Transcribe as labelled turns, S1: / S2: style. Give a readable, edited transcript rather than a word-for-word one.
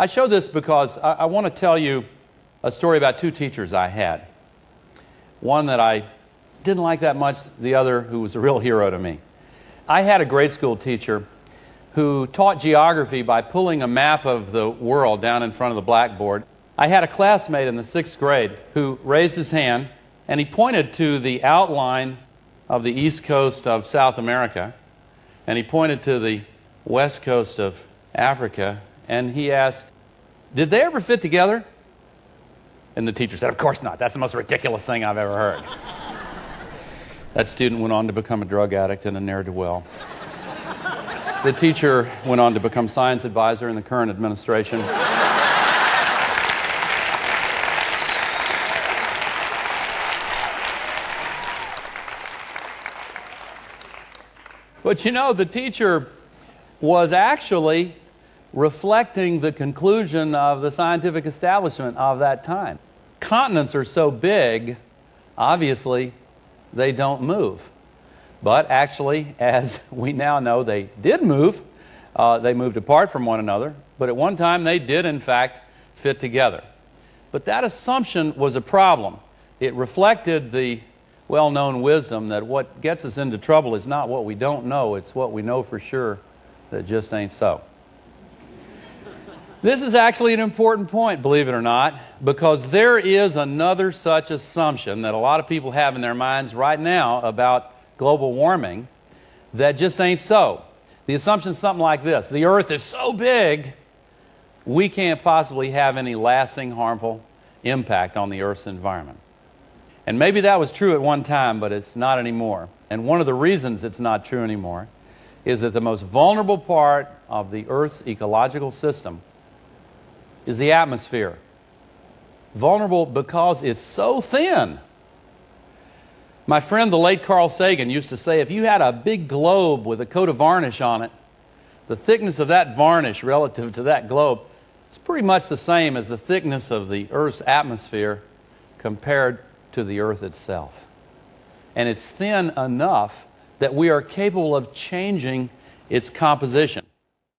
S1: I show this because I want to tell you a story about two teachers I had. One that I didn't like that much, the other who was a real hero to me. I had a grade school teacher who taught geography by pulling a map of the world down in front of the blackboard. I had a classmate in the 6th grade who raised his hand and he pointed to the outline of the east coast of South America and he pointed to the west coast of Africa and he asked, "Did they ever fit together?" And the teacher said, "Of course not. That's the most ridiculous thing I've ever heard." That student went on to become a drug addict and a ne'er-do-well. The teacher went on to become science advisor in the current administration. But you know, the teacher was actually reflecting the conclusion of the scientific establishment of that time. Continents are so big, obviously, they don't move. But actually, as we now know, they did move. They moved apart from one another. But at one time, they did, in fact, fit together. But that assumption was a problem. It reflected the well-known wisdom that what gets us into trouble is not what we don't know, it's what we know for sure that just ain't so. This is actually an important point, believe it or not, because there is another such assumption that a lot of people have in their minds right now about global warming that just ain't so. The assumption is something like this: the Earth is so big, we can't possibly have any lasting harmful impact on the Earth's environment. And maybe that was true at one time, but it's not anymore. And one of the reasons it's not true anymore is that the most vulnerable part of the Earth's ecological system is the atmosphere. Vulnerable because it's so thin. My friend, the late Carl Sagan, used to say, if you had a big globe with a coat of varnish on it, the thickness of that varnish relative to that globe is pretty much the same as the thickness of the Earth's atmosphere compared to the Earth itself. And it's thin enough that we are capable of changing its composition.